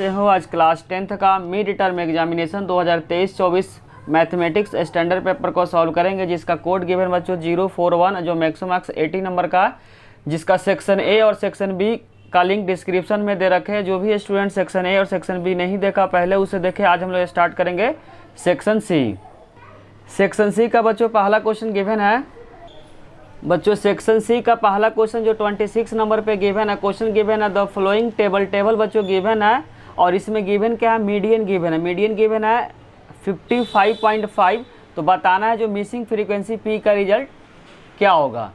कैसे हो। आज क्लास 10th का mid term examination 2023-24 mathematics standard paper को सॉल्व करेंगे, जिसका कोड गिवन बच्चों 041, जो मैक्सिमम मार्क्स 80 नंबर का, जिसका सेक्शन ए और सेक्शन बी का लिंक डिस्क्रिप्शन में दे रखे हैं। जो भी स्टूडेंट सेक्शन ए और सेक्शन बी नहीं देखा पहले उसे देखे। आज हम लोग स्टार्ट करेंगे सेक्शन सी। सेक्शन सी का बच्चों पहला क्वेश्चन गिवन है। बच्चों सेक्शन सी का पहला क्वेश्चन जो 26 नंबर पे गिवन है, क्वेश्चन गिवन है द फ्लोइंग टेबल बच्चों गिवन है, और इसमें गिवन क्या है, मीडियन गिवन है। मीडियन गिवन है 55.5। तो बताना है जो मिसिंग फ्रीक्वेंसी पी का रिजल्ट क्या होगा।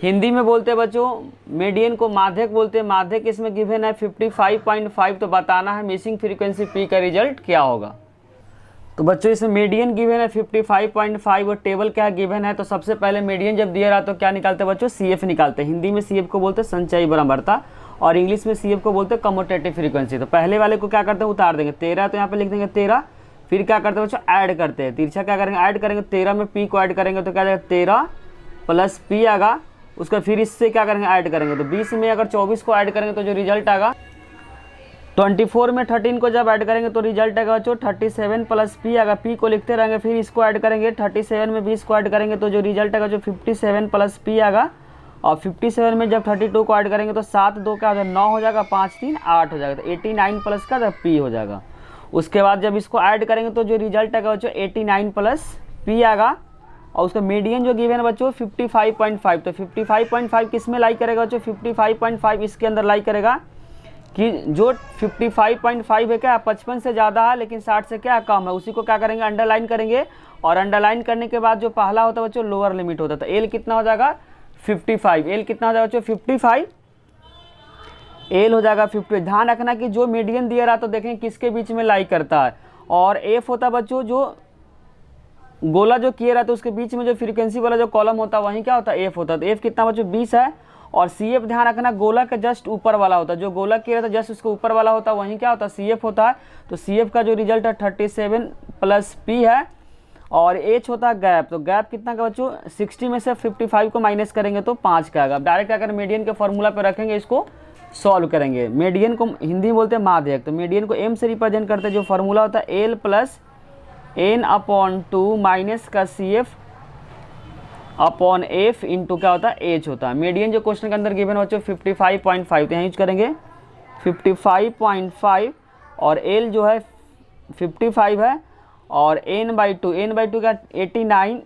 हिंदी में बोलते हैं बच्चों मीडियन को माध्यक बोलते हैं। माध्यक इसमें गिवन है 55.5। तो बताना है मिसिंग फ्रीक्वेंसी पी का रिजल्ट क्या होगा। तो बच्चों इसमें मीडियन गिवन है 55.5 और टेबल क्या गिवन है। तो सबसे पहले मीडियन जब दिया रहा तो क्या निकालते हैं बच्चों, सीएफ निकालते हैं। हिंदी में सीएफ को बोलते हैं संचयी बराबरता, और इंग्लिश में सीएफ को बोलते हैं कम्यूटेटिव फ्रीक्वेंसी। तो पहले वाले को क्या करते हैं, उतार देंगे 13, तो यहाँ पे लिख देंगे 13। फिर क्या करते हैं बच्चों, ऐड करते हैं। तिरछा क्या करेंगे, ऐड करेंगे। 13 में पी को ऐड करेंगे तो क्या जाएगा 13 प्लस पी आएगा। उसका फिर इससे क्या करेंगे, ऐड करेंगे। तो 20 में अगर 24 को ऐड करेंगे तो जो रिजल्ट आएगा, 24 में 13 को जब ऐड करेंगे तो रिजल्ट आएगा बच्चों 37 प्लस पी आएगा। पी को लिखते रहेंगे, फिर इसको ऐड करेंगे। 37 में 20 को ऐड करेंगे तो जो रिजल्ट आएगा जो 57 प्लस पी आएगा। और 57 में जब 32 को ऐड करेंगे तो 7 2 क्या हो जाएगा, 9 हो जाएगा, 5 3 8 हो जाएगा। तो 89 प्लस का पी हो जाएगा। उसके बाद जब इसको ऐड करेंगे तो जो रिजल्ट आएगा बच्चों 89 प्लस पी आएगा। और उसका मीडियन जो गिवन है बच्चों 55.5। तो 55.5 किस में लाई करेगा बच्चों, 55.5 इसके अंदर लाई करेगा कि जो 55.5 है क्या 55 से ज़्यादा है लेकिन 60 से क्या कम है, उसी को क्या करेंगे, अंडरलाइन करेंगे। और अंडरलाइन करने के बाद जो पहला होता है बच्चों लोअर लिमिट होता है। तो एल कितना हो जाएगा 55। एल कितना हो जाएगा बच्चों 55। एल हो जाएगा 50। ध्यान रखना कि जो मीडियन दिया रहा तो देखें किसके बीच में लाई करता है। और एफ होता है बच्चों जो गोला जो किया रहा तो उसके बीच में जो फ्रीक्वेंसी वाला जो कॉलम होता है वहीं क्या होता है, एफ होता है। तो एफ कितना बच्चों 20 है। और सी एफ ध्यान रखना गोला के जस्ट ऊपर वाला होता है। जो गोला किया था जस्ट उसके ऊपर वाला होता है वहीं क्या होता है, सी एफ होता है। तो सी एफ का जो रिजल्ट है 37 प्लस पी है। और एच होता है गैप। तो गैप कितना का बच्चों 60 में से 55 को माइनस करेंगे तो 5 का आएगा। अब डायरेक्ट क्या करें, मीडियन के फॉर्मूला पे रखेंगे, इसको सॉल्व करेंगे। मीडियन को हिंदी में बोलते हैं माध्यक। तो मीडियन को एम से रिप्रेजेंट करते हैं। जो फॉर्मूला होता है L plus N upon 2 minus का C F upon F into क्या होता है, एच होता है। मीडियन जो क्वेश्चन के अंदर गिवन बच्चों 55.5। तो यहाँ यूज करेंगे 55.5। और एल जो है 55 है। और n/2 का 89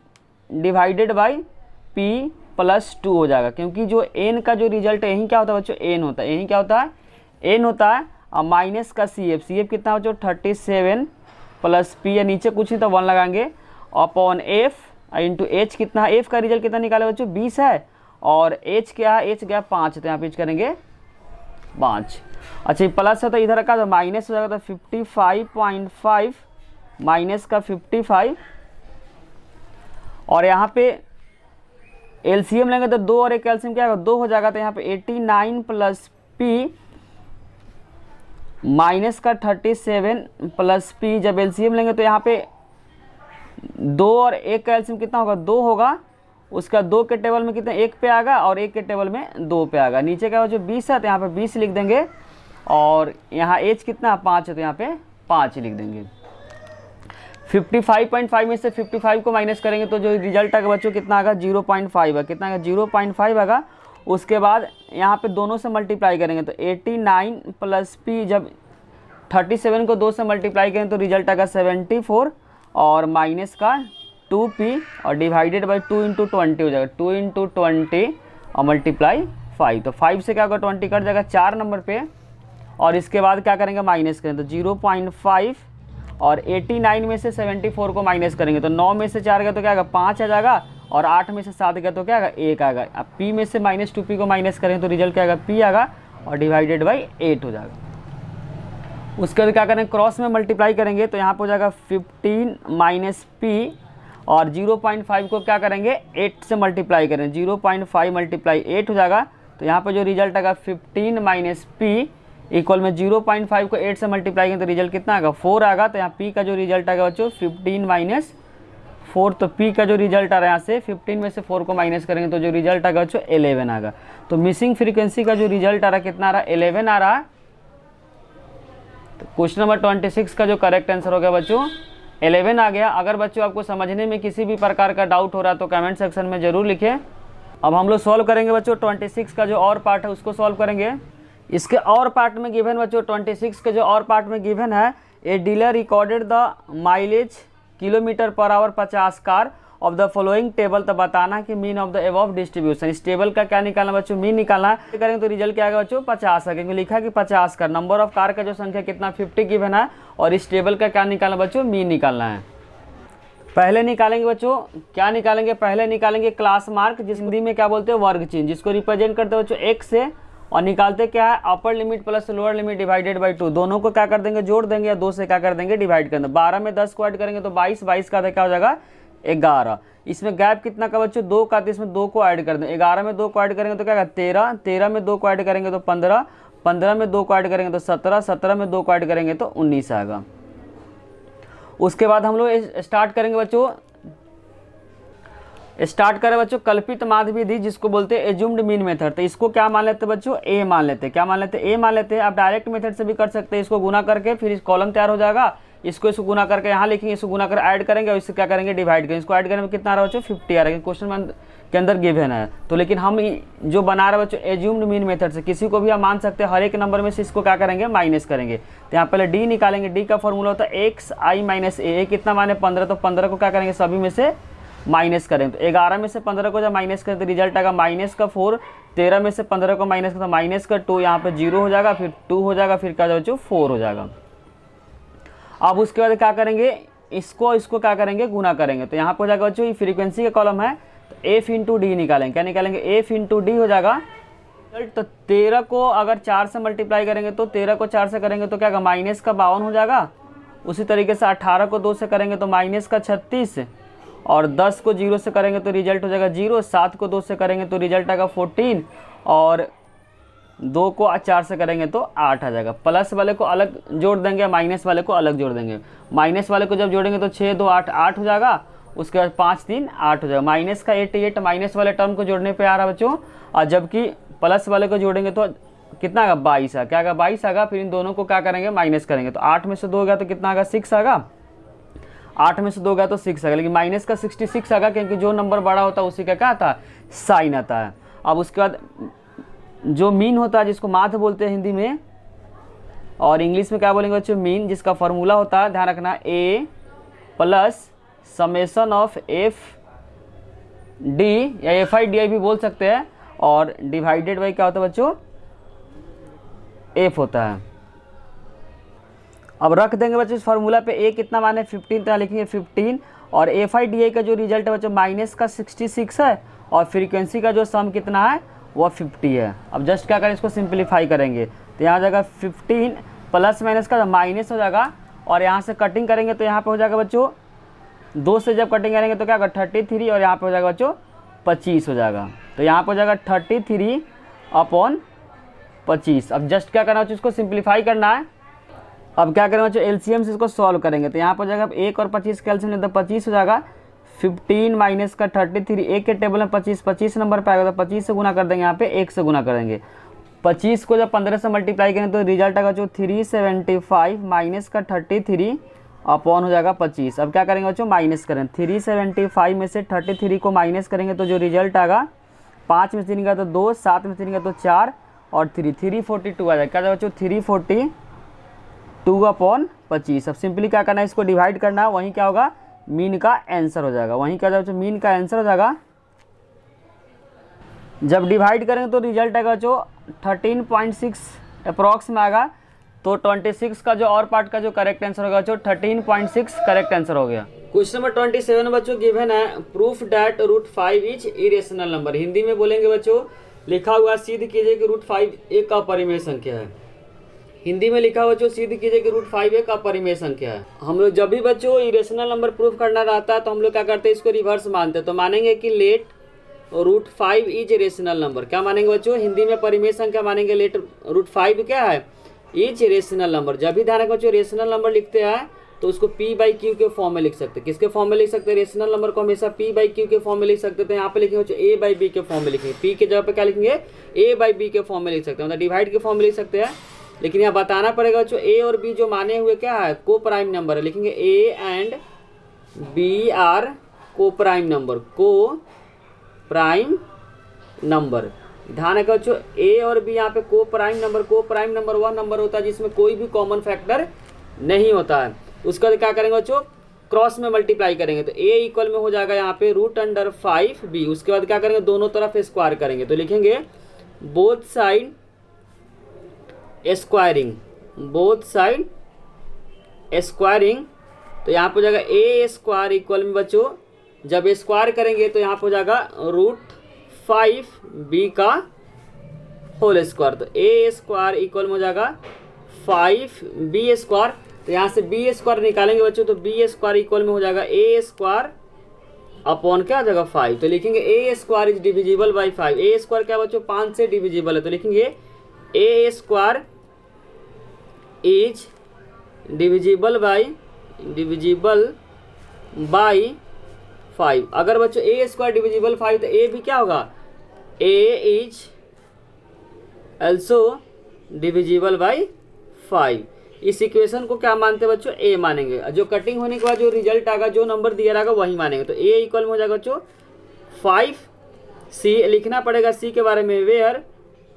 डिवाइडेड बाई p प्लस 2 हो जाएगा। क्योंकि जो n का जो रिजल्ट है यही क्या होता है बच्चों, n होता है। यही क्या होता है, n होता है। और माइनस का सी एफ कितना बच्चों 37 प्लस p या नीचे कुछ नहीं तो 1 लगाएंगे अपॉन एफ इंटू एच कितना है, एफ का रिजल्ट कितना निकाले बच्चों 20 है। और एच क्या है, एच गया 5। तो यहाँ पे करेंगे 5। अच्छा प्लस है तो इधर का तो माइनस हो जाएगा। तो 55.5 माइनस का 55। और यहाँ पे एलसीएम लेंगे तो 2 और एक एलसीएम क्या होगा 2 हो जाएगा। तो यहाँ पे 89 प्लस पी माइनस का 37 प्लस पी। जब एलसीएम लेंगे तो यहाँ पे 2 और 1 का एलसीएम कितना होगा 2 होगा। उसका 2 के टेबल में कितना 1 पे आएगा और 1 के टेबल में 2 पे आएगा। नीचे का जो 20 है तो यहाँ पे 20 लिख देंगे। और यहाँ एच कितना 5 है तो यहाँ पे 5 लिख देंगे। 55.5 में से 55 को माइनस करेंगे तो जो रिजल्ट आएगा बच्चों कितना आएगा 0.5 है। कितना आएगा 0.5 आएगा। उसके बाद यहाँ पे दोनों से मल्टीप्लाई करेंगे तो 89 प्लस पी। जब 37 को 2 से मल्टीप्लाई करेंगे तो रिजल्ट आएगा 74। और माइनस का 2p और डिवाइडेड बाई 2 इंटू 20 हो जाएगा। 2 इंटू 20 और मल्टीप्लाई 5। तो 5 से क्या होगा 20 कट जाएगा 4 नंबर पे। और इसके बाद क्या करेंगे, माइनस करें तो 0.5। और 89 में से 74 को माइनस करेंगे तो 9 में से 4 गया तो क्या आएगा 5 आ जाएगा। और 8 में से 7 गया तो क्या आएगा 1 आएगा। अब p में से माइनस 2p को माइनस करेंगे तो रिजल्ट क्या आएगा p आएगा। और डिवाइडेड बाई 8 हो जाएगा। उसके बाद क्या करेंगे, क्रॉस में मल्टीप्लाई करेंगे तो यहाँ पर हो जाएगा 15 माइनस पी। और 0.5 को क्या करेंगे 8 से मल्टीप्लाई करें, 0.5 मल्टीप्लाई 8 हो जाएगा। तो यहाँ पर जो रिजल्ट आएगा 15 माइनस पी इक्वल में 0.5 को 8 से मल्टीप्लाई करें तो रिजल्ट कितना आएगा 4 आएगा। तो यहाँ p का जो रिजल्ट आएगा बच्चों 15 माइनस 4। तो p का जो रिजल्ट आ रहा है यहाँ से 15 में से 4 को माइनस करेंगे तो जो रिजल्ट आएगा बच्चों 11 आएगा। तो मिसिंग फ्रीक्वेंसी का जो रिजल्ट आ रहा है कितना आ रहा है 11 आ रहा है। तो क्वेश्चन नंबर 26 का जो करेक्ट आंसर हो गया बच्चों 11 आ गया। अगर बच्चों आपको समझने में किसी भी प्रकार का डाउट हो रहा है तो कमेंट सेक्शन में ज़रूर लिखें। अब हम लोग सॉल्व करेंगे बच्चों 26 का जो और पार्ट है उसको सॉल्व करेंगे। इसके और पार्ट में गिवन बच्चों 26 के जो और पार्ट में गिवन है, a dealer recorded the mileage kilometre per hour 50 car of the following table. तो बताना कि mean of the above distribution. इस टेबल का क्या निकालना बच्चों, मीन निकालना है। करेंगे तो रिजल्ट क्या आएगा बच्चों 50 है, क्योंकि लिखा है कि 50 कार। नंबर ऑफ कार का जो संख्या कितना 50 गिवन है, और इस टेबल का क्या निकालना बच्चों, मीन निकालना है। पहले निकालेंगे बच्चों, क्या निकालेंगे, पहले निकालेंगे क्लास मार्क, जिस हिंदी में क्या बोलते हैं वर्ग चिन्ह, जिसको रिप्रेजेंट करते हैं बच्चों x से, और निकालते क्या है upper limit plus lower limit divided by 2। दोनों को क्या कर देंगे, जोड़ देंगे, या 2 से क्या कर देंगे, डिवाइड कर देंगे। 12 में 10 को ऐड करेंगे तो 22, 22 का क्या हो जाएगा 11। इसमें गैप कितना का बच्चों 2 का, तो इसमें 2 को ऐड कर देंगे। 11 में 2 को ऐड करेंगे तो क्या 13, 13 में 2 को ऐड करेंगे तो 15, 15 में 2 को ऐड करेंगे तो 17, 17 में 2 को ऐड करेंगे तो 19 आएगा। उसके बाद हम लोग स्टार्ट करेंगे बच्चों, स्टार्ट करें बच्चों कल्पित माध्य विधि, जिसको बोलते हैं एज्यूम्ड मीन मेथड। तो इसको क्या मान लेते हैं बच्चों, ए मान लेते हैं। क्या मान लेते हैं, ए मान लेते हैं। आप डायरेक्ट मेथड से भी कर सकते हैं, इसको गुना करके फिर इस कॉलम तैयार हो जाएगा। इसको गुना करके यहाँ लिखेंगे, इसको गुना कर ऐड करेंगे, और इससे क्या करेंगे डिवाइड करेंगे। इसको ऐड करने में कितना आ रहा है बच्चों 50 आ रहा है, क्वेश्चन के अंदर गिवन है। तो लेकिन हम जो बना रहे बच्चों एज्यूम्ड मीन मेथड से, किसी को भी आप मान सकते हैं, हर एक नंबर में से इसको क्या करेंगे माइनस करेंगे। तो यहाँ पहले डी निकालेंगे। डी का फॉर्मूला होता है एक्स आई माइनस ए। कितना माने 15, तो 15 को क्या करेंगे सभी में से माइनस करेंगे। तो 11 में से 15 को जब माइनस करें तो रिजल्ट आएगा -4। 13 में से 15 को माइनस करें तो -2, यहाँ पे 0 हो जाएगा, फिर 2 हो जाएगा, फिर क्या बच्चों 4 हो जाएगा। अब उसके बाद क्या करेंगे, इसको क्या करेंगे गुना करेंगे। तो यहाँ पे हो जाएगा बच्चों, ये फ्रीक्वेंसी का कॉलम है, तो एफ इंटू डी निकालेंगे। क्या निकालेंगे, एफ इंटू डी हो जाएगा। तो 13 को अगर 4 से मल्टीप्लाई करेंगे, तो 13 को 4 से करेंगे तो क्या होगा -52 हो जाएगा। उसी तरीके से 18 को 2 से करेंगे तो -36, और 10 को 0 से करेंगे तो रिजल्ट हो जाएगा 0। 7 को 2 से करेंगे तो रिजल्ट आएगा 14, और 2 को 4 से करेंगे तो 8 आ जाएगा। प्लस वाले को अलग जोड़ देंगे, माइनस वाले को अलग जोड़ देंगे। माइनस वाले को जब जोड़ेंगे तो 6 2 8 8 हो जाएगा। उसके बाद 5 3 8 हो जाएगा। माइनस का 88 माइनस वाले टर्म को जोड़ने पे आ रहा है बच्चों, और जबकि प्लस वाले को जोड़ेंगे तो कितना आएगा 22 आ, क्या आएगा 22 आएगा। फिर इन दोनों को क्या करेंगे माइनस करेंगे, तो 8 में से 2 गया तो कितना आएगा 6 आएगा। 8 में से 2 गया तो 6 आएगा, लेकिन माइनस का 66 आएगा, क्योंकि जो नंबर बड़ा होता है उसी का क्या आता है साइन आता है। अब उसके बाद जो मीन होता है, जिसको माध्य बोलते हैं हिंदी में, और इंग्लिश में क्या बोलेंगे बच्चों मीन, जिसका फॉर्मूला होता है ध्यान रखना A plus summation of F D, या एफ आई डी आई भी बोल सकते हैं, और डिवाइडेड बाई क्या होता है बच्चों एफ होता है। अब रख देंगे बच्चों इस फार्मूला पे। ए कितना माने 15, तो लिखेंगे 15, और एफ आई डी आई का जो रिजल्ट है बच्चों माइनस का 66 है, और फ्रीक्वेंसी का जो सम कितना है वो 50 है। अब जस्ट क्या करें, इसको सिंप्लीफाई करेंगे, तो यहाँ हो जाएगा 15 प्लस माइनस का माइनस हो जाएगा, और यहाँ से कटिंग करेंगे तो यहाँ पे हो जाएगा बच्चों 2 से जब कटिंग करेंगे तो क्या होगा 33, और यहाँ पे हो जाएगा बच्चों 25 हो जाएगा। तो यहाँ पे हो जाएगा 33/25। अब जस्ट क्या करना है, इसको सिंप्लीफाई करना है। अब क्या करेंगे बच्चों एलसीएम से इसको सॉल्व करेंगे, तो यहाँ पर हो जाएगा 1 और 25 का एलसीएम तो 25 हो जाएगा। 15 माइनस का 33, एक के टेबल में 25 नंबर पे आएगा, तो 25 से गुना कर देंगे, यहाँ पे 1 से गुना कर देंगे। 25 को जब 15 से मल्टीप्लाई करेंगे तो रिजल्ट आएगा जो 375 माइनस का 33 अपॉन हो जाएगा 25। अब क्या करेंगे बच्चों माइनस करें, 375 में से 33 को माइनस करेंगे तो जो रिजल्ट आएगा 5 में से 3 का तो 2, 7 में से 3 का तो 4, और 342 आ जाएगा। क्या जाएगा बच्चों 342/25। अब सिंपली क्या करना है, इसको डिवाइड करना है, वहीं क्या होगा मीन का आंसर हो जाएगा। वहीं क्या जाएगा मीन का आंसर हो जाएगा। जब डिवाइड करेंगे तो रिजल्ट आएगा जो 13.6 अप्रॉक्स में आएगा। तो 26 का जो और पार्ट का जो करेक्ट आंसर होगा जो 13.6 करेक्ट आंसर हो गया। क्वेश्चन नंबर 27 बच्चों गिवन है proof that √5 is irrational number. Hindi में बोलेंगे बच्चों, लिखा हुआ सिद्ध कीजिए कि √5 एक अपरिमेय संख्या है। हिंदी में लिखा हुआ बच्चों सिद्ध कीजिए कि √5 एक अपरिमेय संख्या है। हम लोग जब भी बच्चों इरेशनल नंबर प्रूफ करना रहता है तो हम लोग क्या करते हैं, इसको रिवर्स मानते हैं। तो मानेंगे कि लेट √5 इज रेशनल नंबर। क्या मानेंगे बच्चों, हिंदी में परिमेय संख्या मानेंगे लेट √5 क्या है इज रेशनल नंबर। जब भी ध्यान रखें बच्चों रेशनल नंबर लिखते हैं तो उसको P/Q के फॉर्म में लिख सकते हैं। किसके फॉर्म में लिख सकते हैं, रेशनल नंबर को हमेशा P/Q के फॉर्म में लिख सकते हैं। तो यहाँ पे लिखेंगे बच्चों A/B के फॉर्म में लिखेंगे। P के जगह पे क्या लिखेंगे A/B के फॉर्म में लिख सकते हैं, मतलब डिवाइड के फॉर्म में लिख सकते हैं। लेकिन यहाँ बताना पड़ेगा बच्चों ए और बी जो माने हुए क्या है, को प्राइम नंबर है। लिखेंगे ए एंड बी आर को प्राइम नंबर, को प्राइम नंबर। ध्यान रखो बच्चों ए और बी यहाँ पे को प्राइम नंबर वह नंबर होता है जिसमें कोई भी कॉमन फैक्टर नहीं होता है। उसके बाद क्या करेंगे बच्चों, क्रॉस में मल्टीप्लाई करेंगे तो ए इक्वल में हो जाएगा यहाँ पे √5b। उसके बाद क्या करेंगे, दोनों तरफ स्क्वायर करेंगे तो लिखेंगे बोथ साइड स्क्वायरिंग, तो यहाँ पे हो जाएगा ए स्क्वायर इक्वल में बच्चों जब स्क्वायर करेंगे तो यहाँ पे हो जाएगा √5b का होल स्क्वायर। तो ए स्क्वायर इक्वल में हो जाएगा 5b स्क्वायर। तो यहाँ से b स्क्वायर निकालेंगे बच्चों तो b स्क्वायर इक्वल में हो जाएगा ए स्क्वायर अपॉन क्या हो जाएगा 5। तो लिखेंगे A square is divisible by 5। A square क्या बच्चों 5 से डिविजिबल है तो लिखेंगे A square is divisible by 5। अगर बच्चों ए स्क्वायर डिविजिबल 5 तो ए भी क्या होगा, ए इज ऑल्सो डिविजिबल बाई 5। इस इक्वेशन को क्या मानते हैं बच्चों, ए मानेंगे। जो कटिंग होने के बाद जो रिजल्ट आएगा, जो नंबर दिया रहेगा वही मानेंगे। तो ए इक्वल में हो जाएगा बच्चों 5। सी लिखना पड़ेगा सी के बारे में, वेयर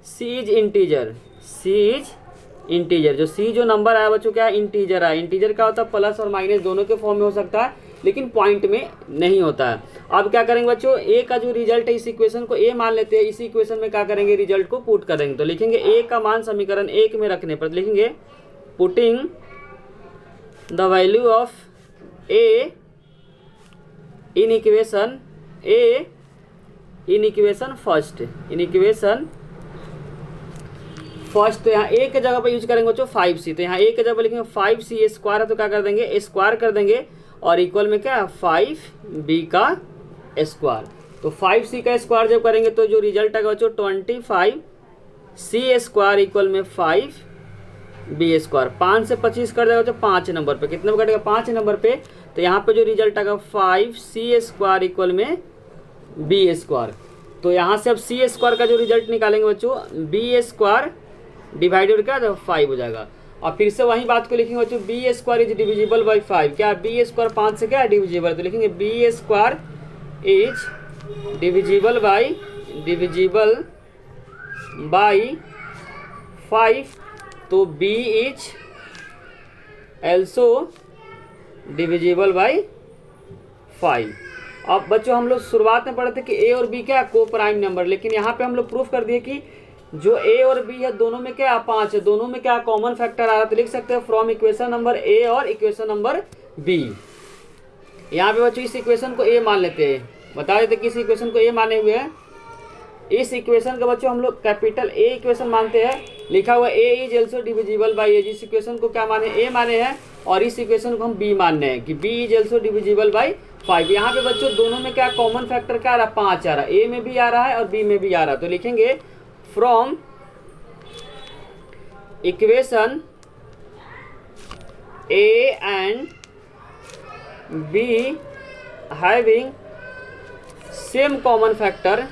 सी इज इंटीजर। जो सी जो नंबर आया बच्चों क्या है, इंटीजर है। इंटीजर क्या होता है, प्लस और माइनस दोनों के फॉर्म में हो सकता है लेकिन पॉइंट में नहीं होता है। अब क्या करेंगे बच्चों, ए का जो रिजल्ट है इस इक्वेशन को ए मान लेते हैं। इस इक्वेशन में क्या करेंगे, रिजल्ट को पुट करेंगे तो लिखेंगे ए का मान समीकरण 1 में रखने पर लिखेंगे putting the value of A in equation first. तो यहाँ ए के जगह पर यूज करेंगे बच्चों 5c। तो यहाँ ए के जगह पर लिखेंगे 5c स्क्वायर है तो क्या कर देंगे, स्क्वायर कर देंगे और इक्वल में क्या है 5b का स्क्वायर। तो 5c का स्क्वायर जब करेंगे तो जो रिजल्ट आएगा बच्चों 25c स्क्वायर इक्वल में 5b स्क्वायर। 5 से 25 कर देगा बच्चों 5 नंबर पे, कितने पे कटेगा 5 नंबर पे। तो यहाँ पे जो रिजल्ट आएगा 5c स्क्वायर इक्वल में b स्क्वायर। तो यहाँ से अब c स्क्वायर का जो रिजल्ट निकालेंगे बच्चों b स्क्वायर डिवाइडेड क्या 5 हो जाएगा। और फिर से वही बात को लिखेंगे बच्चों b square is divisible by 5। क्या बी स्क्वायर 5 से क्या है डिविजिबल, तो लिखेंगे b square is divisible by 5। तो b is also divisible by 5। अब बच्चों हम लोग शुरुआत में पढ़े थे कि ए और बी क्या को प्राइम नंबर, लेकिन यहाँ पे हम लोग प्रूफ कर दिए कि जो ए और बी है दोनों में क्या 5 है, दोनों में क्या कॉमन फैक्टर आ रहा है। तो लिख सकते हैं फ्रॉम इक्वेशन नंबर ए और इक्वेशन नंबर बी। यहाँ पे बच्चों इस इक्वेशन को ए मान लेते हैं, बता देते कि इस इक्वेशन को ए माने हुए हैं। इस इक्वेशन का बच्चों हम लोग कैपिटल ए इक्वेशन मानते हैं। लिखा हुआ ए इज ऑल्सो डिविजिबल बाई ए। जिस इक्वेशन को क्या माने, ए माने हैं और इस इक्वेशन को हम बी मानने हैं कि b is also divisible by 5। यहाँ पे बच्चों दोनों में क्या कॉमन फैक्टर क्या आ रहा है 5 आ रहा है, ए में भी आ रहा है और बी में भी आ रहा है। तो लिखेंगे from equation A and be having same common factor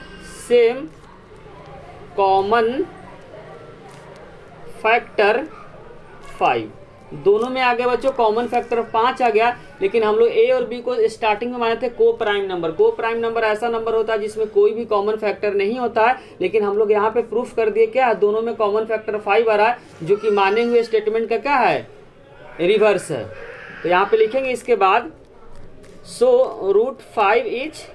5। दोनों में आ गया बच्चों कॉमन फैक्टर 5 आ गया। लेकिन हम लोग ए और बी को स्टार्टिंग में माने थे को प्राइम नंबर। को प्राइम नंबर ऐसा नंबर होता है जिसमें कोई भी कॉमन फैक्टर नहीं होता है, लेकिन हम लोग यहाँ पे प्रूफ कर दिए क्या दोनों में कॉमन फैक्टर 5 आ रहा है, जो कि माने हुए स्टेटमेंट का क्या है रिवर्स है। तो यहाँ पे लिखेंगे इसके बाद सो √5 इज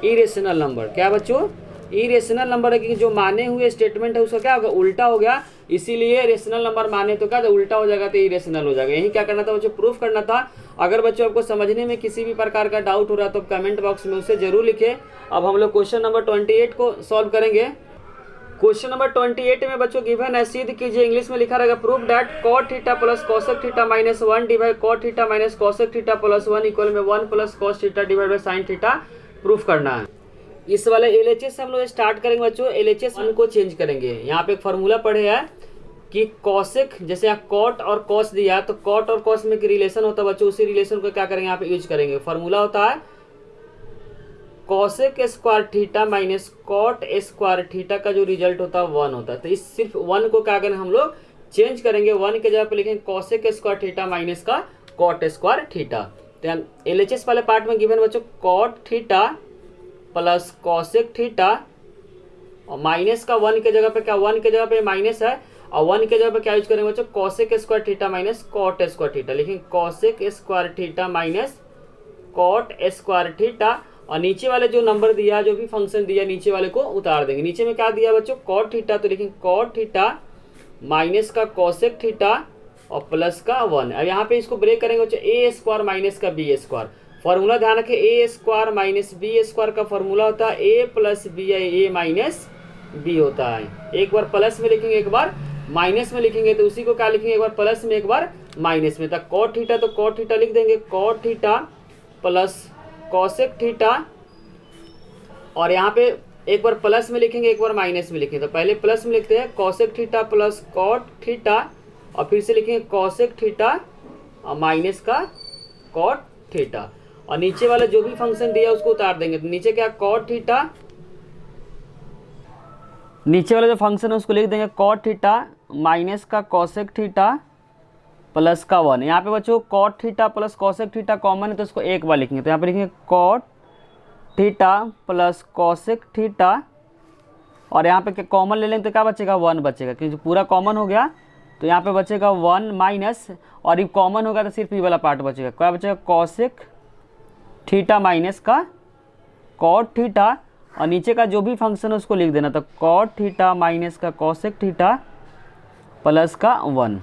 इरेशनल नंबर। क्या बच्चों, इरेशनल नंबर है, कि जो माने हुए स्टेटमेंट है उसका क्या होगा उल्टा हो गया, इसीलिए रेशनल नंबर माने तो क्या उल्टा हो जाएगा तो इरेशनल हो जाएगा। यही क्या करना था बच्चों, प्रूफ करना था। अगर बच्चों आपको समझने में किसी भी प्रकार का डाउट हो रहा है तो कमेंट बॉक्स में उसे जरूर लिखें। अब हम लोग क्वेश्चन नंबर 28 को सॉल्व करेंगे। क्वेश्चन नंबर 28 में बच्चों गिवन है, सिद्ध कीजिए, इंग्लिश में लिखा रहेगा proof that cot theta plus cosec theta minus 1 divide cot theta minus cosec theta plus 1 equal में 1 plus cos theta divide by sin theta proof करना है। इस वाले LHS से हम लोग स्टार्ट करेंगे बच्चों। LHS 1 को चेंज करेंगे। यहाँ पे एक फार्मूला पढ़े है कि कॉसेक, जैसे यहाँ कॉट और कॉस दिया तो कॉट और कॉस में एक रिलेशन होता है बच्चों, उसी रिलेशन को क्या करेंगे यहाँ पे यूज करेंगे। फार्मूला होता है cosec square theta minus cot square theta का जो रिजल्ट होता है 1 होता है। तो इस सिर्फ 1 को क्या करें हम लोग चेंज करेंगे, 1 के जगह पे लिखेंगे कॉसेक स्क्वायर थीटा माइनस का कॉट स्क्वायर थीटा। तो LHS वाले पार्ट में गिवन बच्चों cot theta plus cosec theta और माइनस का 1 के जगह पे क्या, 1 के जगह पे माइनस है और 1 के जगह पे क्या यूज करेंगे बच्चों, cosec square theta minus cot square theta. लेकिन cosec square theta minus cot square theta और नीचे वाले जो नंबर दिया, जो भी फंक्शन दिया नीचे वाले को उतार देंगे। नीचे में क्या दिया बच्चों, कॉट थीटा, तो लेकिन कॉट थीटा माइनस का कॉसेक थीटा और प्लस का 1। अब यहाँ पे इसको ब्रेक करेंगे बच्चों, ए स्क्वायर माइनस का बी स्क्वायर। फॉर्मूला ध्यान रखें, ए स्क्वायर माइनस बी स्क्वायर का फॉर्मूला होता है ए प्लस बी है, ए माइनस बी होता है। एक बार प्लस में लिखेंगे, एक बार माइनस में लिखेंगे, तो उसी को क्या लिखेंगे, एक बार प्लस में एक बार माइनस में। तो कॉट थीटा, तो कॉट थीटा लिख देंगे cot theta plus cosec theta और यहाँ पे एक बार प्लस में लिखेंगे, एक बार माइनस में लिखेंगे। तो पहले प्लस में लिखते हैं cosec theta plus cot theta और फिर से लिखेंगे कॉसेक थीटा और माइनस का कॉट थीटा और नीचे वाला जो भी फंक्शन दिया उसको उतार देंगे। तो नीचे क्या, कॉट थीटा, नीचे वाला जो फंक्शन है उसको लिख देंगे कॉट थीटा माइनस का कॉसेक थीटा प्लस का 1। यहाँ पे बच्चों cot theta plus cosec theta common है तो इसको एक बार लिखेंगे। तो यहाँ पे लिखेंगे cot theta plus cosec theta और यहाँ पे कॉमन ले लेंगे तो क्या बचेगा, 1 बचेगा, क्योंकि पूरा कॉमन हो गया। तो यहाँ पे बचेगा 1 माइनस और ये कॉमन होगा तो सिर्फ ये वाला पार्ट बचेगा। क्या बचेगा, कॉसेक थीटा माइनस का कॉट थीटा और नीचे का जो भी फंक्शन है उसको लिख देना। तो कॉट थीटा माइनस का कॉसेक थीटा प्लस का 1।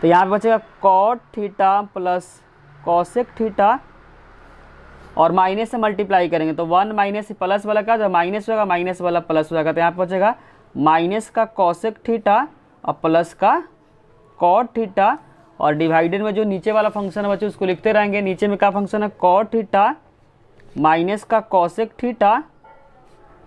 तो यहाँ पे बचेगा cot theta plus cosec theta और माइनस से मल्टीप्लाई करेंगे तो 1 माइनस प्लस वाला का जो माइनस होगा, माइनस वाला प्लस हो जाएगा। तो यहाँ पे बचेगा माइनस का कॉसेक थीटा और प्लस का कॉट थीटा और डिवाइडेड में जो नीचे वाला फंक्शन है बच्चों उसको लिखते रहेंगे। नीचे में क्या फंक्शन है, कॉट थीटा माइनस का कॉसेक थीटा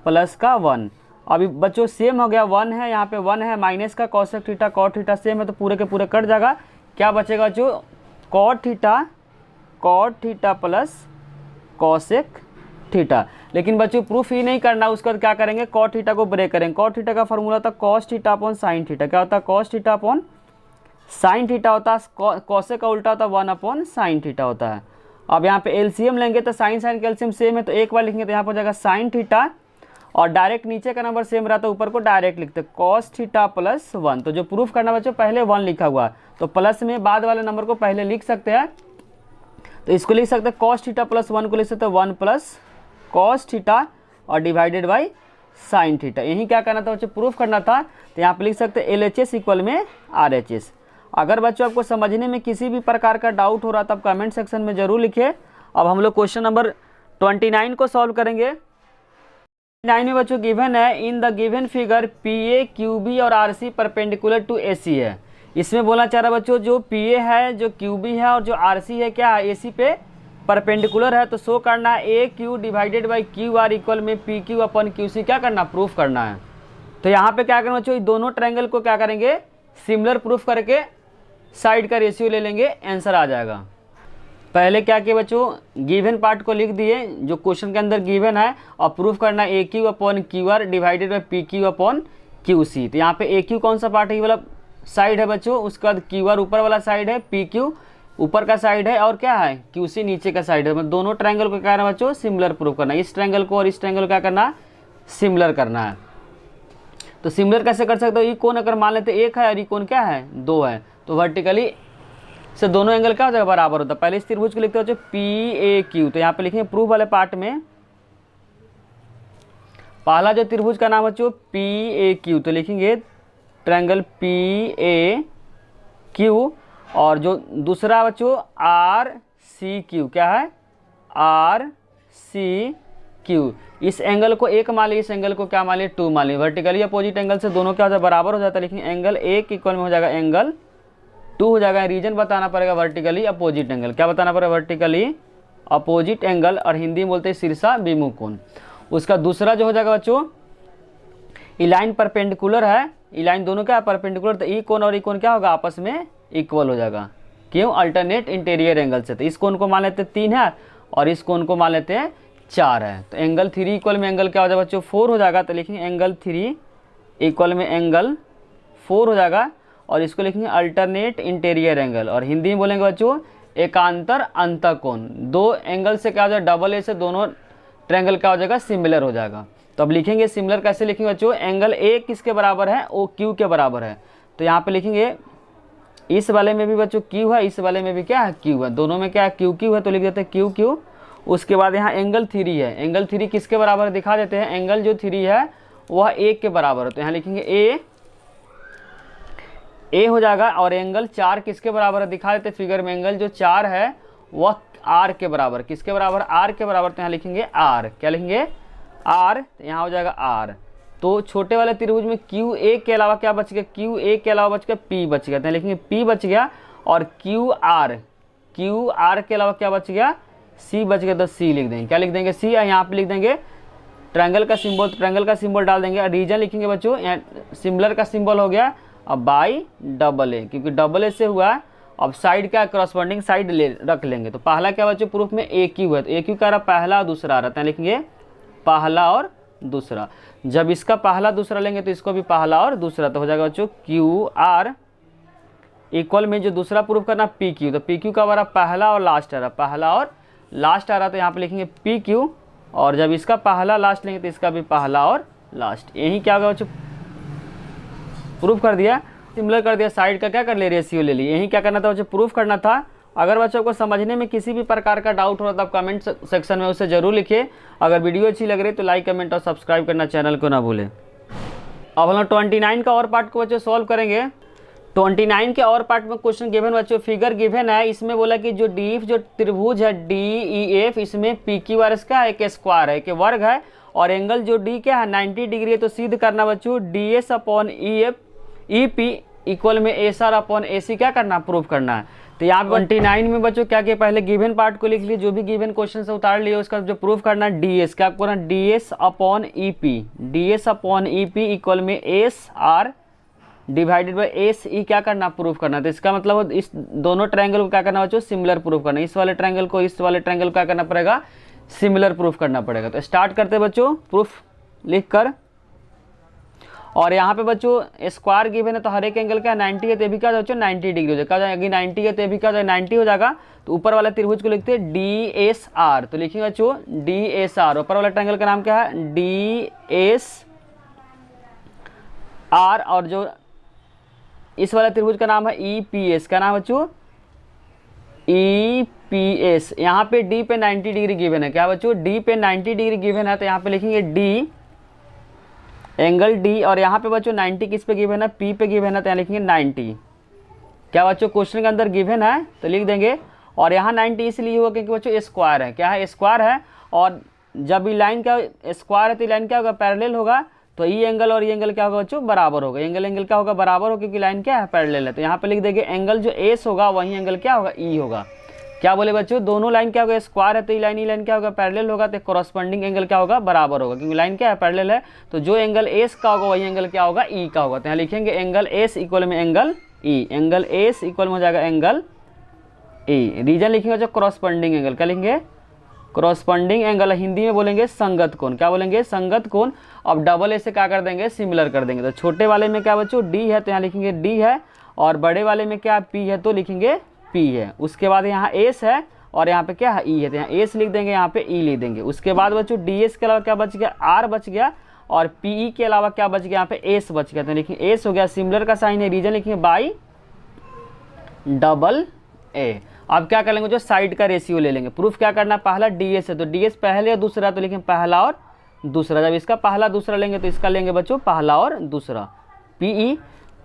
प्लस का 1। अभी बच्चों सेम हो गया, 1 है यहाँ पे 1 है, माइनस का cosec theta cot theta same है तो पूरे के पूरे कट जाएगा। क्या बचेगा बच्चों, cot theta plus cosec theta. लेकिन बच्चों प्रूफ ही नहीं करना, उसके बाद क्या करेंगे, कॉट थीटा को ब्रेक करेंगे। कॉट थीटा का फॉर्मूला था cos theta upon sine theta. क्या होता है, cos theta upon sine theta होता है, कॉसेक का उल्टा होता है 1 अपॉन साइन थीटा होता है। अब यहाँ पे एलसीएम लेंगे तो साइन साइन का एलसीएम सेम है तो एक बार लिखेंगे तो यहाँ पर हो जाएगा साइन थीटा और डायरेक्ट नीचे का नंबर सेम रहा तो ऊपर को डायरेक्ट लिखते कॉस थीटा प्लस 1। तो जो प्रूफ करना बच्चों पहले 1 लिखा हुआ तो प्लस में बाद वाले नंबर को पहले लिख सकते हैं। तो इसको लिख सकते हैं कॉस थीटा प्लस 1 को लिख सकते हैं 1 प्लस कॉस थीटा और डिवाइडेड बाई साइन थीटा। यही क्या करना था बच्चों, प्रूफ करना था। तो यहाँ पे लिख सकते हैं LHS इक्वल में RHS। अगर बच्चों आपको समझने में किसी भी प्रकार का डाउट हो रहा था आप कमेंट सेक्शन में जरूर लिखिए। अब हम लोग क्वेश्चन नंबर 29 को सॉल्व करेंगे। 29 में बच्चों गिवन है in the given figure PA QB और RC परपेंडिकुलर टू AC है। इसमें बोलना चाह रहा बच्चों जो PA है, जो QB है और जो RC है क्या है, AC पे परपेंडिकुलर है। तो शो करना है AQ divided by QR equal में PQ अपन QC क्या करना, प्रूफ करना है। तो यहाँ पे क्या करना बच्चों, दोनों ट्रायंगल को क्या करेंगे, सिमिलर प्रूफ करके साइड का रेशियो ले लेंगे, आंसर आ जाएगा। पहले क्या किया बच्चों, गिवन पार्ट को लिख दिए जो क्वेश्चन के अंदर गिवन है और प्रूफ करना AQ upon QR divided by PQ upon QC। तो यहाँ पे AQ कौन सा पार्ट है, ये वाला साइड है बच्चों, उसके बाद QR ऊपर वाला साइड है, PQ ऊपर का साइड है और क्या है QC नीचे का साइड है। मतलब दोनों ट्रायंगल को क्या करना बच्चों, सिमिलर प्रूफ करना। इस ट्रायंगल को और इस ट्रायंगल को क्या करना, सिमिलर करना है। तो सिमिलर कैसे कर सकते हो, ये कोण अगर मान लेते 1 है और ये कोण क्या है 2 है तो वर्टिकली से दोनों एंगल क्या हो जाएगा, बराबर होता है। पहले इस त्रिभुज को लिखते हो PAQ। तो यहाँ पे लिखेंगे प्रूफ वाले पार्ट में पहला जो त्रिभुज का नाम बच्चों PAQ, तो लिखेंगे ट्रायंगल PAQ और जो दूसरा बच्चों RCQ, क्या है RCQ। इस एंगल को 1 मान लिया, इस एंगल को क्या मान लिया 2 मान लिया। वर्टिकली अपोजिट एंगल से दोनों क्या हो जाता है, बराबर हो जाता है। लेकिन एंगल 1 इक्वल में हो जाएगा एंगल 2 हो जाएगा। रीजन बताना पड़ेगा वर्टिकली अपोजिट एंगल। क्या बताना पड़ेगा, वर्टिकली अपोजिट एंगल और हिंदी में बोलते हैं शीर्षा विमुख कोण। उसका दूसरा जो हो जाएगा बच्चों, ई लाइन परपेंडिकुलर है, ई लाइन दोनों क्या है परपेंडिकुलर, तो ई कोण और ई कोण क्या होगा आपस में इक्वल हो जाएगा। क्यों, अल्टरनेट इंटीरियर एंगल से। तो इस कोण को मान लेते हैं 3 है और इस कोण को मान लेते हैं 4 है। तो एंगल 3 इक्वल में एंगल क्या हो जाएगा बच्चों 4 हो जाएगा। तो लिखेंगे एंगल 3 इक्वल में एंगल 4 हो जाएगा। और इसको लिखेंगे अल्टरनेट इंटीरियर एंगल, और हिंदी में बोलेंगे बच्चों एकांतर अंतःकोण। दो एंगल से क्या हो जाएगा, डबल ए से दोनों ट्रायंगल क्या हो जाएगा, सिमिलर हो जाएगा। तो अब लिखेंगे सिमिलर कैसे लिखेंगे बच्चों, एंगल ए किसके बराबर है, ओ क्यू के बराबर है। तो यहाँ पे लिखेंगे इस वाले में भी बच्चों क्यू है, इस वाले में भी क्या है, क्यू है, दोनों में क्या है, क्यू क्यू है, तो लिख देते हैं क्यू क्यू। उसके बाद यहाँ एंगल 3 है, एंगल 3 किसके बराबर है दिखा देते हैं, एंगल जो 3 है वह ए के बराबर है, तो यहाँ लिखेंगे ए हो जाएगा। और एंगल 4 किसके बराबर है दिखा देते फिगर में, एंगल जो 4 है वह आर के बराबर, किसके बराबर, आर के बराबर, तो यहाँ लिखेंगे आर, क्या लिखेंगे आर, तो यहाँ हो जाएगा आर। तो छोटे वाले त्रिभुज में क्यू ए के अलावा क्या बच गया, क्यू ए के अलावा बच गया पी बच गया, तो यहाँ लिखेंगे पी बच गया। और क्यू आर के अलावा क्या बच गया, सी बच गया, तो सी लिख देंगे, क्या लिख देंगे सी, यहाँ पे लिख देंगे ट्रायंगल का सिंबल, ट्रायंगल का सिंबल डाल देंगे। रीजन लिखेंगे बच्चों, यहाँ सिमिलर का सिंबल हो गया अब बाई डबल ए, क्योंकि डबल ए से हुआ। अब साइड का करस्पॉन्डिंग साइड रख लेंगे, तो पहला क्या बच्चों प्रूफ में ए क्यू है, तो ए क्यू का रहा पहला और दूसरा आ रहा है, लिखेंगे पहला और दूसरा। जब इसका पहला दूसरा लेंगे तो इसको भी पहला और दूसरा, तो हो जाएगा बच्चों क्यू आर इक्वल में जो दूसरा प्रूफ करना पी क्यू, तो पी क्यू का हमारा पहला और लास्ट आ रहा, पहला और लास्ट आ रहा, तो यहाँ पे लिखेंगे पी क्यू। और जब इसका पहला लास्ट लेंगे तो इसका भी पहला और लास्ट, यही क्या होगा बच्चों प्रूफ कर दिया, सिमिलर कर दिया। साइड का क्या कर ले, रेशियो ले लिए, यही क्या करना था बच्चों प्रूफ करना था। अगर बच्चों को समझने में किसी भी प्रकार का डाउट हो रहा तो आप कमेंट सेक्शन में उसे जरूर लिखिए। अगर वीडियो अच्छी लग रही तो लाइक कमेंट और सब्सक्राइब करना चैनल को ना भूलें। अब हम लोग 29 का और पार्ट को बच्चों सॉल्व करेंगे। 29 के और पार्ट में क्वेश्चन गिवन बच्चों, फिगर गिवन है, इसमें बोला कि जो डीफ जो त्रिभुज है DEF, इसमें पी क्यू आर का है, एक स्क्वायर है, एक वर्ग है, और एंगल जो डी क्या है 90 डिग्री है। तो सिद्ध करना बच्चों DS अपॉन EP इक्वल में SR अपॉन AC क्या करना, प्रूफ करना है। तो यहाँ 29 में बच्चों क्या किया, पहले गिवन पार्ट को लिख लिए, जो भी गिवन क्वेश्चन से उतार लिए उसका जो प्रूफ करना है DS, क्या करना DS अपॉन EP इक्वल में SR डिवाइडेड बाई SE क्या करना, प्रूफ करना। तो इसका मतलब इस दोनों ट्रायंगल को क्या करना बच्चों, सिमिलर प्रूफ करना। इस वाले ट्रायंगल को इस वाले ट्रायंगल को क्या करना पड़ेगा, सिमिलर प्रूफ करना पड़ेगा। तो स्टार्ट करते बच्चों प्रूफ लिख कर। और यहाँ पे बच्चों स्क्वायर गिवन है, तो हर एक एंगल क्या 90 है, तो भी क्या बच्चों 90 डिग्री हो जाएगा, क्या जाएगी 90 है, तो भी क्या 90 हो जाएगा। तो ऊपर वाला त्रिभुज को लिखते हैं DSR, तो लिखेंगे बच्चों DSR। ऊपर वाला ट्रायंगल का नाम क्या है DSR, और जो इस वाला त्रिभुज का नाम है EPS, क्या नाम बच्चों EPS। यहाँ पे D पे 90 डिग्री गिवन है, क्या बच्चों D पे 90 डिग्री गिवन है, तो यहाँ पे लिखेंगे D एंगल D। और यहाँ पे बच्चों 90 किस पे गिवन है, P पे गिवन है, तो यहाँ लिखेंगे 90। क्या बच्चों क्वेश्चन के अंदर गिवन है तो लिख देंगे। और यहाँ 90 इसलिए हुआ क्योंकि बच्चों स्क्वायर है, क्या है स्क्वायर है, और जब ये लाइन क्या स्क्वायर है तो लाइन क्या होगा, पैरेलल होगा, तो ये एंगल और ये एंगल क्या होगा बच्चों, बराबर होगा। एंगल क्या होगा, बराबर होगा, क्योंकि लाइन क्या है, पैरेलल है। तो यहाँ पे लिख देंगे एंगल जो एस होगा वही एंगल क्या होगा, ई होगा। क्या बोले बच्चों, दोनों लाइन क्या होगा, स्क्वायर है तो ये लाइन क्या होगा, पैरेलल होगा, तो कॉरस्पॉन्डिंग एंगल क्या होगा, बराबर होगा, क्योंकि लाइन क्या है, पैरेलल है। तो जो एंगल एस का होगा वही एंगल क्या होगा, ई का होगा। तो यहाँ लिखेंगे एंगल एस इक्वल में angle E, angle S equal में हो जाएगा एंगल ई। रीजन लिखेंगे जो कॉरस्पॉन्डिंग एंगल, क्या लिखेंगे कॉरस्पॉन्डिंग एंगल, हिंदी में बोलेंगे संगत कोण, क्या बोलेंगे संगत कोण। अब डबल ए से क्या कर देंगे, सिमिलर कर देंगे। तो छोटे वाले में क्या बच्चों डी है, तो यहाँ लिखेंगे डी है, और बड़े वाले में क्या पी है, तो लिखेंगे पी है। उसके बाद यहाँ एस है और यहाँ पे क्या है ई है, तो यहाँ एस लिख देंगे, यहाँ पे ई लिख देंगे। उसके बाद बच्चों डी एस के अलावा क्या बच गया, आर बच गया, और पी ई के अलावा क्या बच गया, यहाँ पे एस बच गया, तो लिखेंगे एस हो गया। सिमिलर का साइन है, रीजन लिखेंगे बाई डबल ए। अब क्या कर लेंगे, जो साइड का रेशियो ले लेंगे। प्रूफ क्या करना, पहला डीएस है तो डीएस पहले और दूसरा, तो लिखेंगे पहला और दूसरा। जब इसका पहला दूसरा लेंगे तो इसका लेंगे बच्चों पहला और दूसरा। पीई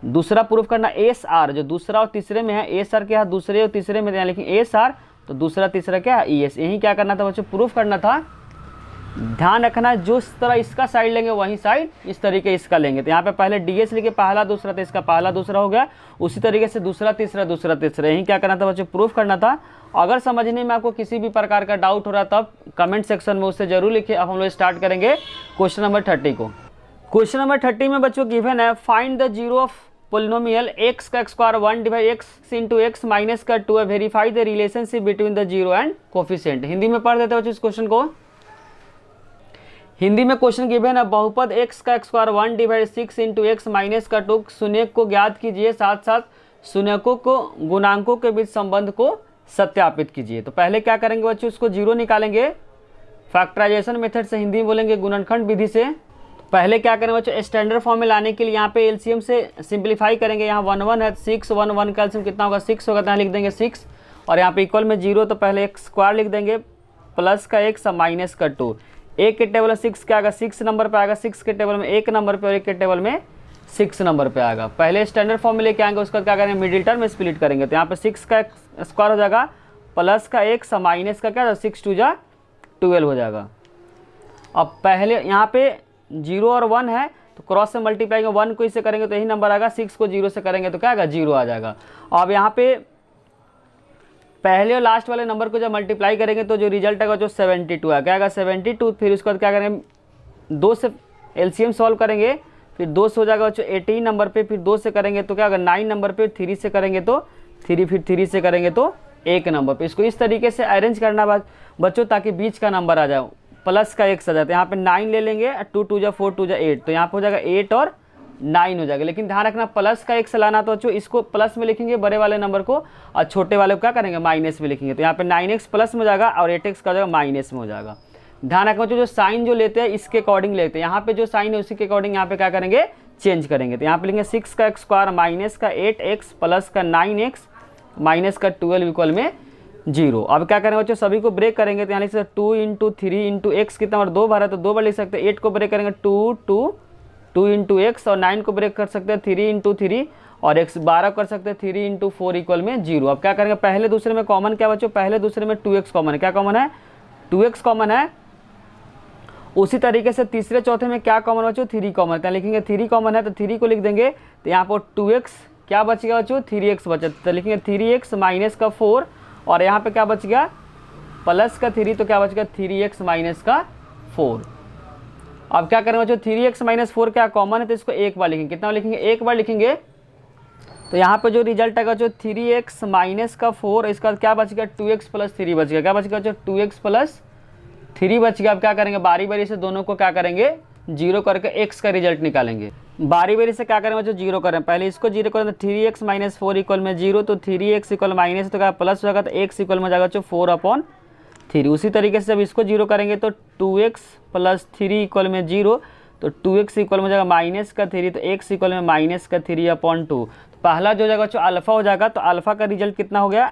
दूसरा प्रूफ करना एस आर, जो दूसरा और तीसरे में है, एस आर क्या है दूसरे और तीसरे में, लेकिन एस आर तो दूसरा तीसरा क्या है ई एस। यही क्या करना था बच्चों, प्रूफ करना था। ध्यान रखना जिस तरह इसका साइड लेंगे वही साइड इस तरीके इसका लेंगे। तो यहाँ पे पहले डीएस लेके पहला दूसरा, तो इसका पहला दूसरा हो गया, उसी तरीके से दूसरा तीसरा दूसरा तीसरा। यही क्या करना था बच्चों, प्रूफ करना था। अगर समझने में आपको किसी भी प्रकार का डाउट हो रहा तब कमेंट सेक्शन में उससे जरूर लिखिए। अब हम लोग स्टार्ट करेंगे क्वेश्चन नंबर 30 को। क्वेश्चन नंबर 30 में बच्चों गिवन है, find the zero of polynomial x का square 1 divide x into x minus का 2, verify the relationship between the zero and coefficient. Hindi में पढ़ देते बच्चों इस क्वेश्चन को। हिंदी में क्वेश्चन गिवन है बहुपद x का स्क्वायर 1/6 इंटू एक्स माइनस का 2 शून्यक को ज्ञात कीजिए, साथ साथ शून्यकों को गुणांकों के बीच संबंध को सत्यापित कीजिए। तो पहले क्या करेंगे बच्चों, उसको जीरो निकालेंगे फैक्टराइजेशन मेथड से, हिंदी में बोलेंगे गुणनखंड विधि से। पहले क्या करेंगे बच्चों, स्टैंडर्ड फॉर्म में लाने के लिए यहाँ पे एलसीएम से सिंप्लीफाई करेंगे। यहाँ 1 1 है, 6 1 1 का एलसीएम कितना होगा 6 होगा, तो यहाँ लिख देंगे 6 और यहाँ पे इक्वल में 0, तो पहले एक स्क्वायर लिख देंगे प्लस का x माइनस का 2। एक के टेबल में 6 क्या आएगा 6 नंबर पे आएगा, 6 के टेबल में 1 नंबर पे और 1 के टेबल में 6 नंबर पे आएगा। पहले स्टैंडर्ड फॉर्म में लेके आएंगे, उसका क्या करेंगे मिडिल टर्म में स्प्लिट करेंगे। तो यहाँ पे 6 का स्क्वायर हो जाएगा प्लस का x माइनस का क्या 6 2 जा 12 हो जाएगा। अब पहले यहाँ पे 0 और 1 है तो क्रॉस से मल्टीप्लाई 1 को इससे करेंगे तो यही नंबर आएगा, 6 को 0 से करेंगे तो क्या आएगा 0 आ जाएगा। अब यहाँ पे पहले और लास्ट वाले नंबर को जब मल्टीप्लाई करेंगे तो जो रिजल्ट आएगा जो 72 है, क्या आएगा 72। फिर उसके बाद क्या करेंगे 2 से एलसीएम सॉल्व करेंगे, फिर 2 से हो जाएगा बच्चों 18 नंबर पे, फिर 2 से करेंगे तो क्या होगा 9 नंबर पे, 3 से करेंगे तो 3, फिर 3 से करेंगे तो 1 नंबर पे। इसको इस तरीके से अरेंज करना बच्चों ताकि बीच का नंबर आ जाए, प्लस का x आ जाता है। यहाँ पे 9 ले लेंगे, 2 2 जा 4 2 जा 8, तो यहाँ पे हो जाएगा 8 और 9 हो जाएगा। लेकिन ध्यान रखना प्लस का x लाना तो बच्चों इसको प्लस में लिखेंगे बड़े वाले नंबर को, और छोटे वाले को क्या करेंगे माइनस में लिखेंगे। तो यहाँ पे 9x प्लस में हो जाएगा और 8x का हो जाएगा माइनस में हो जाएगा। ध्यान रखना बच्चों जो साइन जो लेते हैं इसके अकॉर्डिंग लेते हैं, यहाँ पे जो साइन है उसी के अकॉर्डिंग यहाँ पे क्या करेंगे चेंज करेंगे। तो यहाँ पे लिखेंगे 6 का स्क्वायर माइनस का 8x प्लस का 9x माइनस का 12 इक्वल में 0। अब क्या करेंगे बच्चों सभी को ब्रेक करेंगे, तो यहाँ लिख सकते 2 इंटू 3 इंटू एक्स कितना और 2 बार है तो 2 बार लिख सकते हैं। 8 को ब्रेक करेंगे 2 इंटू एक्स, और 9 को ब्रेक कर सकते हैं 3 इंटू 3, और x 12 कर सकते हैं 3 इंटू 4 इक्वल में 0। अब क्या करेंगे पहले दूसरे में कॉमन क्या बच्चों, पहले दूसरे में 2x कॉमन है, क्या कॉमन है 2x कॉमन है। उसी तरीके से तीसरे चौथे में क्या कॉमन बच्चों 3 कॉमन है, तो लिखेंगे 3 कॉमन है तो 3 को लिख देंगे। तो यहाँ पर 2x क्या बच गया बच्चों 3x बचा, तो लिखेंगे 3x माइनस का 4, और यहाँ पे क्या बच गया प्लस का 3, तो क्या बच गया 3x माइनस का 4। अब क्या करेंगे बच्चों 3x माइनस 4 क्या कॉमन है तो इसको एक बार लिखेंगे, कितना लिखेंगे एक बार लिखेंगे। तो यहाँ पे जो रिजल्ट आएगा जो 3x माइनस का 4, इसका क्या बच गया 2x प्लस 3 बच गया, क्या बच गया जो 2x प्लस 3 बच गया। अब क्या करेंगे बारी बारी से दोनों को क्या करेंगे जीरो करके x का रिजल्ट निकालेंगे। बारी बारी से क्या करेंगे जो जीरो करें, पहले इसको जीरो करें तो 3x माइनस 4 इक्वल में 0, तो 3x इक्वल माइनस तो क्या प्लस हो जाएगा, तो x इक्वल में जाएगा जो 4/3। उसी तरीके से जब इसको जीरो करेंगे तो 2x प्लस 3 इक्वल में 0, तो 2x इक्वल में जाएगा माइनस का 3, तो x इक्वल में माइनस का 3/2। तो पहला जो जाएगा जो अल्फ़ा हो जाएगा, तो अल्फ़ा का रिजल्ट कितना हो गया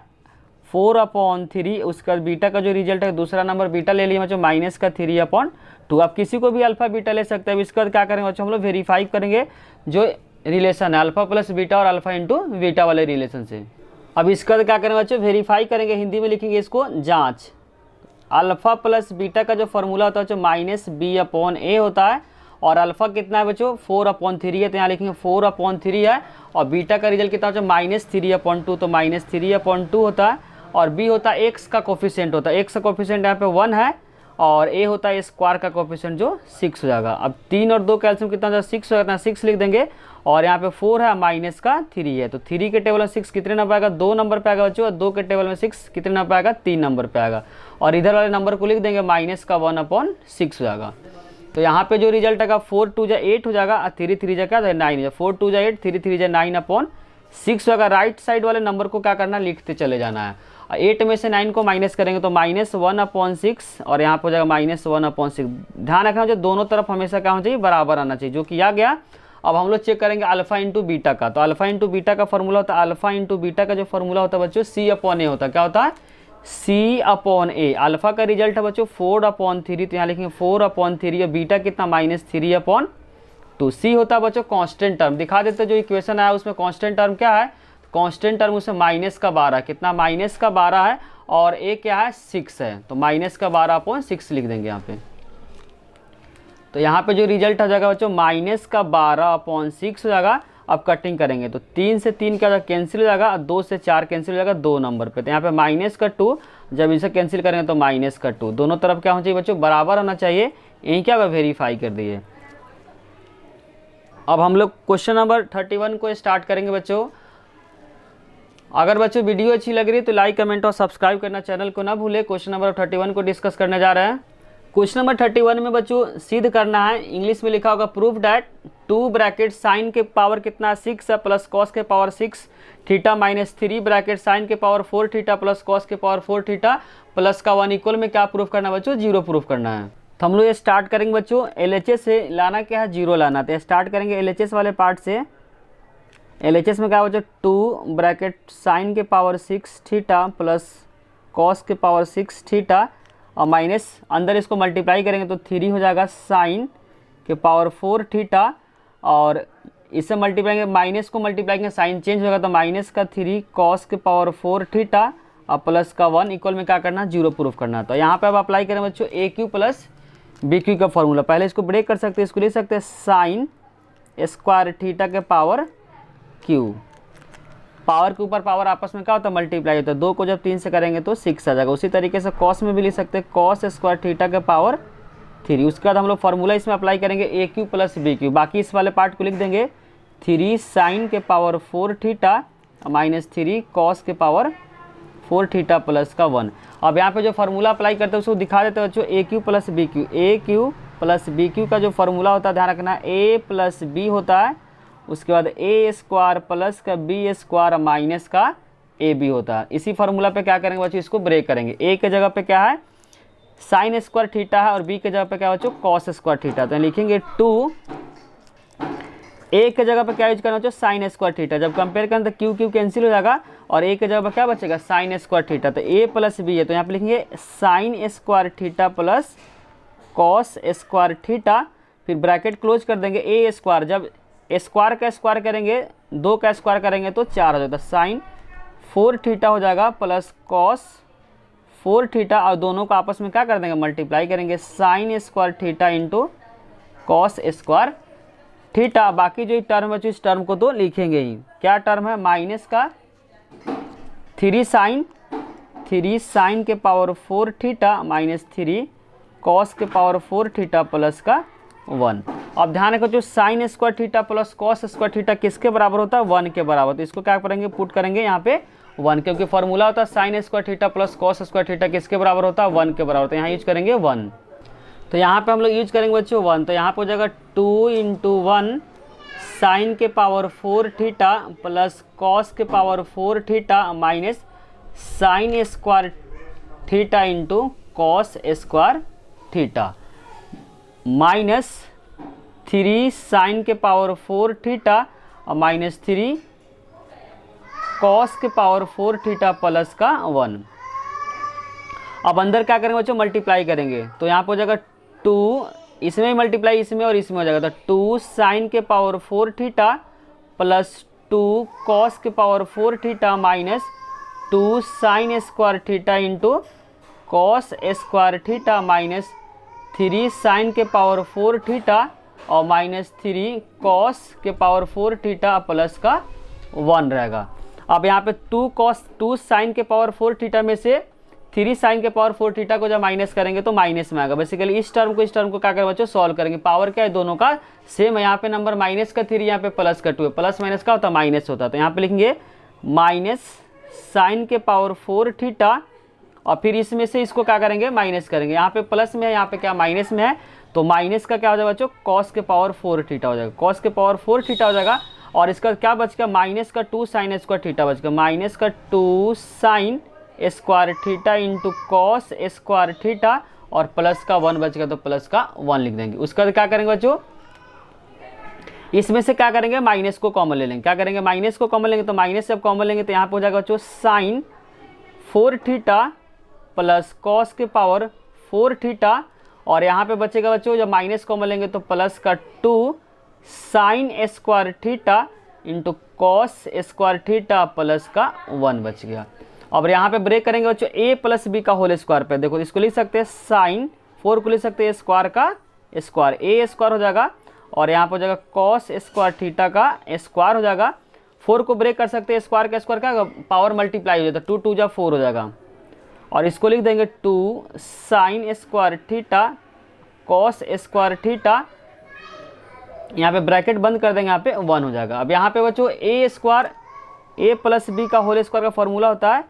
4/3। उसके बाद बीटा का जो रिजल्ट है दूसरा नंबर बीटा ले लिया बच्चों माइनस का 3/2। आप किसी को भी अल्फ़ा बीटा ले सकते हैं। इसके बाद क्या करेंगे बच्चों हम लोग वेरीफाई करेंगे जो रिलेशन है अल्फ़ा प्लस बीटा और अल्फ़ा इंटू बीटा वाले रिलेशन से। अब इसके बाद क्या करेंगे बच्चों वेरीफाई करेंगे, हिंदी में लिखेंगे इसको जाँच। अल्फ़ा प्लस बीटा का जो फॉर्मूला होता है बच्चों माइनस b/a होता है, और अल्फ़ा कितना है बच्चों 4/3 है, तो यहाँ लिखेंगे 4/3 है, और बीटा का रिजल्ट कितना बच्चों -3/2, तो -3/2 होता है। और b होता है x का कोफिशिएंट होता है, x का कोफिशिएंट यहाँ पे 1 है, और a होता है स्क्वायर का कोफिशिएंट जो 6 हो जाएगा। अब 3 और 2 कैल्शियम कितना हो जाएगा 6 हो जाता है, 6 लिख देंगे, और यहाँ पे 4 है माइनस का 3 है, तो 3 के टेबल में 6 कितने नंबर आएगा 2 नंबर पे आएगा बच्चों, और 2 के टेबल में 6 कितने नंबर आएगा 3 नंबर पे आएगा, और इधर वाले नंबर को लिख देंगे माइनस का 1/6 हो जाएगा। तो यहाँ पे जो रिजल्ट आएगा 4 2 जा 8 हो जाएगा, और 3 3 जा क्या 9 हो जाएगा, 4 2 जा 8 3 3 जा 9/6 होगा। राइट साइड वाले नंबर को क्या करना लिखते चले जाना है। 8 में से 9 को माइनस करेंगे तो -1/6, और यहाँ पर हो जाएगा -1/6। ध्यान रखना जो दोनों तरफ हमेशा क्या होना चाहिए बराबर आना चाहिए, जो किया गया। अब हम लोग चेक करेंगे अल्फ़ा इंटू बीटा का, तो अल्फ़ा इंटू बीटा का फॉर्मूला होता है, अल्फ़ा इंटू बीटा का जो फॉर्मूला होता है बच्चों C/A होता है, क्या होता है C/A। अल्फ़ा का रिजल्ट है बच्चों 4/3, तो यहाँ लिखेंगे 4/3, और बीटा कितना -3/2। C होता है बच्चों कांस्टेंट टर्म, दिखा देते जो इक्वेशन आया उसमें कांस्टेंट टर्म क्या है, कांस्टेंट टर्म उसमें -12 कितना -12 है, और a क्या है 6 है, तो -12/6 लिख देंगे यहाँ पे। तो यहाँ पे जो रिजल्ट आ जाएगा बच्चों -12/6 हो जाएगा। अब कटिंग करेंगे तो 3 से 3 क्या कैंसिल हो जाएगा, 2 से 4 कैंसिल हो जाएगा 2 नंबर पे, तो यहाँ पे -2, जब इसे कैंसिल करेंगे तो -2। दोनों तरफ क्या होना चाहिए बच्चों बराबर होना चाहिए, यही क्या वेरीफाई कर दिए। अब हम लोग क्वेश्चन नंबर 31 को स्टार्ट करेंगे बच्चों। अगर बच्चों वीडियो अच्छी लग रही है तो लाइक कमेंट और सब्सक्राइब करना चैनल को ना भूले। क्वेश्चन नंबर 31 को डिस्कस करने जा रहे हैं। क्वेश्चन नंबर 31 में बच्चों सिद्ध करना है, इंग्लिश में लिखा होगा प्रूफ डैट 2 ब्रैकेट साइन के पावर कितना 6 है प्लस कॉस के power 6 theta minus 3 bracket sine के पावर 4 थीटा प्लस कॉस के पावर 4 थीटा प्लस का 1 इक्वल में क्या प्रूफ करना है बच्चों, 0 प्रूफ करना है। तो हम लोग ये स्टार्ट करेंगे बच्चों LHS से, लाना क्या है 0 लाना। तो स्टार्ट करेंगे LHS वाले पार्ट से। LHS में क्या बच्चों 2 ब्रैकेट साइन के पावर 6 थीटा प्लस कॉस के पावर 6 थीटा और माइनस अंदर इसको मल्टीप्लाई करेंगे तो 3 हो जाएगा साइन के पावर 4 थीटा और इससे मल्टीप्लाई करेंगे, माइनस को मल्टीप्लाई करेंगे साइन चेंज होगा तो माइनस का 3 कॉस के पावर 4 थीटा और प्लस का 1 इक्वल में क्या करना 0 प्रूफ करना। तो यहाँ पे अब अप्लाई करें बच्चों AQ प्लस BQ का फॉर्मूला। पहले इसको ब्रेक कर सकते हैं, इसको लिख सकते हैं साइन स्क्वायर थीटा के पावर Q। पावर के ऊपर पावर आपस में क्या होता है मल्टीप्लाई होता है, 2 को जब 3 से करेंगे तो 6 आ जाएगा। उसी तरीके से कॉस में भी लिख सकते हैं कॉस स्क्वायर थीटा के पावर 3। उसके बाद हम लोग फार्मूला इसमें अप्लाई करेंगे AQ प्लस BQ। बाकी इस वाले पार्ट को लिख देंगे 3 साइन के पावर 4 थीटा माइनस 3 कॉस के पावर 4 थीटा प्लस का 1। अब यहाँ पे जो फार्मूला अप्लाई करते हैं उसको दिखा देते हैं बच्चों AQ plus BQ। AQ plus BQ का जो फार्मूला होता है ध्यान रखना A प्लस B होता है, उसके बाद A स्क्वायर प्लस का B स्क्वायर माइनस का AB होता है। इसी फार्मूला पे क्या करेंगे बच्चों, इसको ब्रेक करेंगे। A के जगह पे क्या है साइन स्क्वायर थीटा है और B के जगह पे क्या बच्चों कॉस स्क्वायर थीटा। तो लिखेंगे 2 A के जगह पे क्या यूज करना बच्चों साइन स्क्वायर थीटा। जब कंपेयर करें तो Q कैंसिल हो जाएगा और A के जगह पे क्या बचेगा साइन स्क्वायर थीटा। तो A प्लस B है तो यहाँ पे लिखेंगे sign square theta plus cos square theta, फिर ब्रैकेट क्लोज कर देंगे A स्क्वायर। जब स्क्वायर का स्क्वायर करेंगे 2 का स्क्वायर करेंगे तो 4 हो जाता है, साइन 4 थीटा हो जाएगा प्लस कॉस 4 थीटा और दोनों को आपस में क्या कर देंगे मल्टीप्लाई करेंगे sign square theta into cos square theta. बाकी जो टर्म है इस टर्म को तो लिखेंगे ही। क्या टर्म है माइनस का 3 साइन के पावर 4 थीटा माइनस 3 कॉस के पावर 4 थीटा प्लस का 1। अब ध्यान रखो जो sign square theta plus cos square theta किसके बराबर होता है 1 के बराबर। तो इसको क्या करेंगे पुट करेंगे यहाँ पे 1, क्योंकि फॉर्मूला होता है sign square theta plus cos square theta किसके बराबर होता है 1 के बराबर। तो यहाँ यूज करेंगे 1। तो यहाँ पे हम लोग यूज करेंगे बच्चों 1। तो यहाँ पे हो जाएगा 2 इंटू 1 साइन के पावर 4 थीटा प्लस कॉस के power 4 theta minus sine square theta into cos square theta minus 3 sine के पावर 4 थीटा और माइनस 3 कॉस के पावर 4 थीटा प्लस का 1। अब अंदर क्या करेंगे बच्चों मल्टीप्लाई करेंगे तो यहाँ पर हो जाएगा 2 इसमें मल्टीप्लाई इसमें और इसमें हो जाएगा तो 2 साइन के पावर 4 थीटा प्लस 2 कॉस के power 4 theta minus 2 sine square theta into cos square theta minus 3 sine के पावर 4 थीटा और माइनस 3 कॉस के पावर 4 थीटा प्लस का 1 रहेगा। अब यहाँ पे 2 साइन के पावर 4 थीटा में से 3 साइन के पावर 4 थीटा को जब माइनस करेंगे तो माइनस में आएगा। बेसिकली इस टर्म को क्या करें बच्चों सॉल्व करेंगे। पावर क्या है दोनों का सेम है, यहाँ पे नंबर माइनस का 3 यहाँ पे प्लस का 2 है, प्लस माइनस का होता है माइनस होता है। तो यहाँ पे लिखेंगे माइनस साइन के पावर 4 थीटा और फिर इसमें से इसको क्या करेंगे माइनस करेंगे। यहाँ पे प्लस में है यहाँ पे क्या माइनस में है तो माइनस का क्या हो जाएगा बच्चों कॉस के पावर 4 थीटा हो जाएगा, कॉस के पावर 4 थीटा हो जाएगा। और इसका क्या बच गया माइनस का 2 साइन स्क्वायर थीटा बच गया, माइनस का 2 sine square theta into cos square theta और प्लस का 1 बच गया तो प्लस का 1 लिख देंगे। उसके बाद क्या करेंगे बच्चों इसमें से क्या करेंगे माइनस को कॉमन ले लेंगे। क्या करेंगे माइनस को कॉमन लेंगे तो माइनस जब कॉमन लेंगे तो यहाँ पे हो जाएगा बच्चों साइन 4 थीटा प्लस कॉस के पावर 4 थीटा और यहाँ पे बचेगा बच्चों जब माइनस कॉमन लेंगे तो प्लस का 2 sine square theta into cos square theta plus का 1 बच गया। अब यहाँ पे ब्रेक करेंगे बच्चों a प्लस बी का होल स्क्वायर पे। देखो इसको लिख सकते हैं साइन 4 को लिख सकते हैं स्क्वायर का स्क्वायर a स्क्वायर हो जाएगा और यहाँ पे हो जाएगा कॉस स्क्वायर थीटा का स्क्वायर हो जाएगा। 4 को ब्रेक कर सकते हैं स्क्वायर का स्क्वायर का पावर मल्टीप्लाई हो जाता है 2 2 जा 4 हो जाएगा और इसको लिख देंगे 2 sine square theta cos square theta, यहाँ पे ब्रैकेट बंद कर देंगे यहाँ पे 1 हो जाएगा। अब यहाँ पे बच्चों a square a plus b का होल स्क्वायर का फॉर्मूला होता है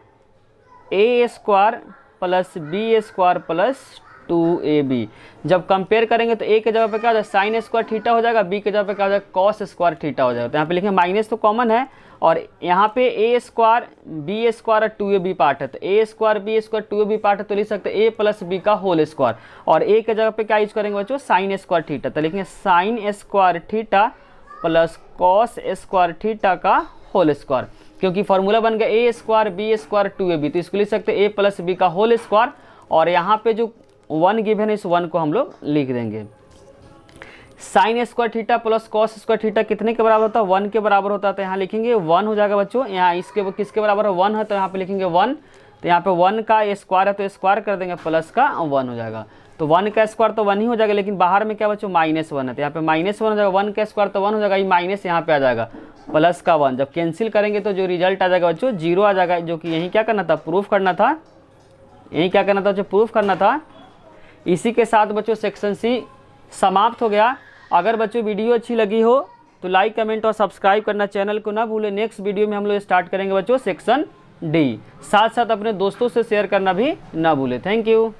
a square plus b square plus 2ab। जब कंपेयर करेंगे तो a के जगह पे क्या हो जाएगा साइन स्क्वायर थीटा हो जाएगा, b के जगह पे क्या हो जाएगा कॉस स्क्वायर थीटा हो जाएगा। तो यहाँ पे लिखेंगे माइनस तो कॉमन है और यहाँ पे a स्क्वायर b स्क्वायर और 2ab पार्ट है, तो a square b square 2ab part है, तो लिख सकते हैं a प्लस b का होल स्क्वायर। और a के जगह पे क्या यूज करेंगे बच्चों साइन स्क्वायर थीटा, तो लिखेंगे sign square theta plus cos square theta का होल स्क्वायर, क्योंकि फॉर्मूला बन गया a square b square 2ab, तो इसको लिख सकते हैं a प्लस b का होल स्क्वायर। और यहाँ पे जो 1 गिवन है इस 1 को हम लोग लिख देंगे। Sign square theta plus cos square theta कितने के बराबर होता है 1 के बराबर होता है, तो यहाँ लिखेंगे 1 हो जाएगा बच्चों। यहाँ इसके किसके बराबर है 1 है, तो यहाँ पे लिखेंगे 1, तो यहाँ पे 1 का स्क्वायर है तो स्क्वायर कर देंगे प्लस का 1 हो जाएगा, तो 1 का स्क्वायर तो 1 ही हो जाएगा, लेकिन बाहर में क्या बच्चों -1 है, तो यहाँ पे -1 हो जाएगा, 1 का स्क्वायर तो 1 हो जाएगा, ये माइनस यहाँ पे आ जाएगा प्लस का 1। जब कैंसिल करेंगे तो जो रिजल्ट आ जाएगा बच्चों 0 आ जाएगा, जो कि यही क्या करना था प्रूफ करना था, यही क्या करना था बच्चों प्रूफ करना था। इसी के साथ बच्चों सेक्शन सी समाप्त हो गया। अगर बच्चों वीडियो अच्छी लगी हो तो लाइक कमेंट और सब्सक्राइब करना चैनल को ना भूलें। नेक्स्ट वीडियो में हम लोग स्टार्ट करेंगे बच्चों सेक्शन डी, साथ साथ अपने दोस्तों से शेयर करना भी ना भूलें। Thank you.